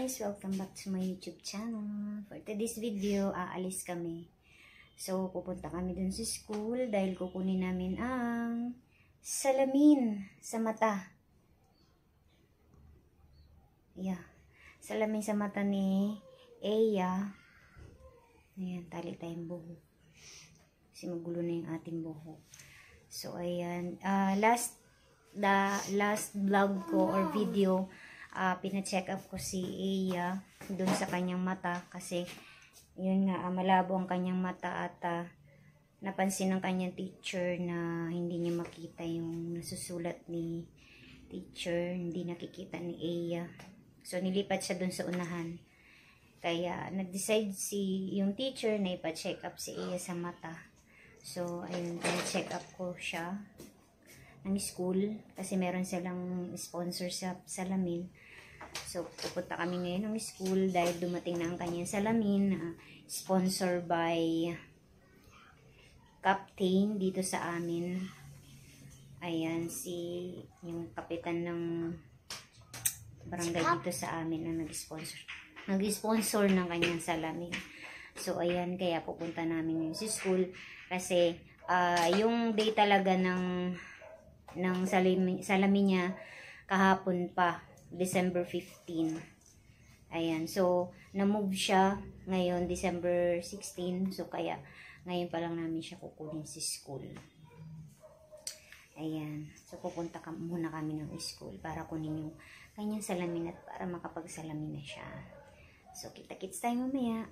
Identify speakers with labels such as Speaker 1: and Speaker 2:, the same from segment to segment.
Speaker 1: guys! Welcome back to my YouTube channel. For today's video, aalis kami. So, pupunta kami dun sa school dahil kukunin namin ang salamin sa mata. Yeah. Salamin sa mata ni Eya. Ayan, tali tayong buhok. Kasi magulo na yung ating buhok. So, ayan. Last vlog ko or video, pina-check up ko si Eya dun sa kanyang mata kasi yun nga, malabo ang kanyang mata at napansin ng kanyang teacher na hindi niya makita yung nasusulat ni teacher, hindi nakikita ni Eya. So nilipat siya dun sa unahan, kaya nag-decide yung teacher na ipa-check up si Eya sa mata. So ayun, pina-check up ko siya ng school kasi meron silang sponsor sa salamin. So pupunta kami ngayon ng school dahil dumating na ang kanyang salamin, sponsor by Captain dito sa amin. Ayan, yung kapitan ng barangay dito sa amin ang nag-sponsor ng kanyang salamin. So ayan, kaya pupunta namin ngayon sa school kasi yung day talaga ng salamin niya kahapon pa, December 15. Ayan, so na-move siya ngayon December 16. So kaya ngayon pa lang namin siya kukunin sa school. Ayan, so pupunta muna kami ng school para kunin yung kanyang salamin at para makapagsalamin na siya. So kita-kits tayo mamaya.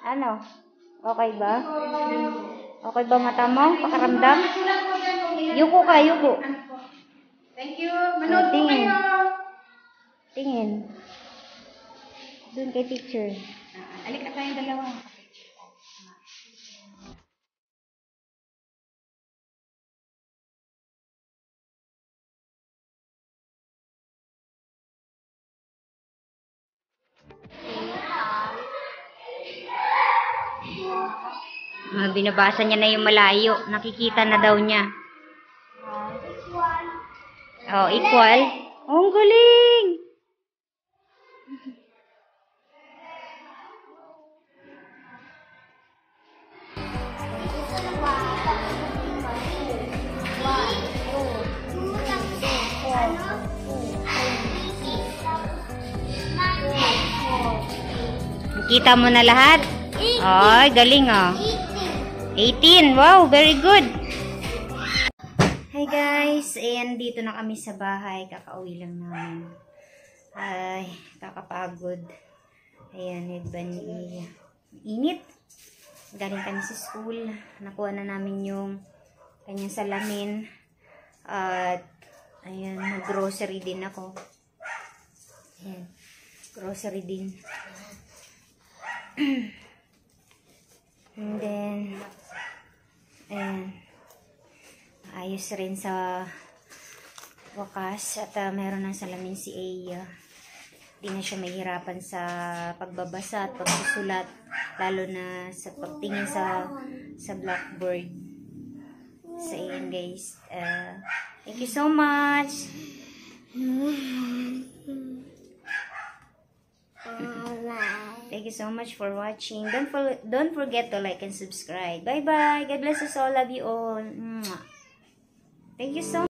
Speaker 1: Ano? Okay ba? Okay ba mata mo? Pakaramdam? Yuko ka, yuko.
Speaker 2: Thank you. Manood po kayo.
Speaker 1: Tingin. Doon kay teacher.
Speaker 2: Alik na tayong dalawa.
Speaker 1: Binabasa niya na yung malayo. Nakikita na daw niya. Oh, equal. Oh, ang galing! Kita mo na lahat? Ay, galing ah. 18. Wow, very good. Hi guys, ayan, dito na kami sa bahay. Kakauwi lang namin. Ay, kakapagod. Ayan, init. Galing kami sa school. Nakuha na namin yung kanyang salamin. At, ayan, nag-grocery din ako. Ayan, grocery din. And then, ayan, ayos rin sa wakas at meron ng salamin si Eya. Hindi na siya mahirapan sa pagbabasa at pagsusulat, lalo na sa pagtingin sa blackboard. So ayan guys, thank you so much. Thank you so much for watching. Don't forget to like and subscribe. Bye bye. God bless us all. Love you all. Thank you so much.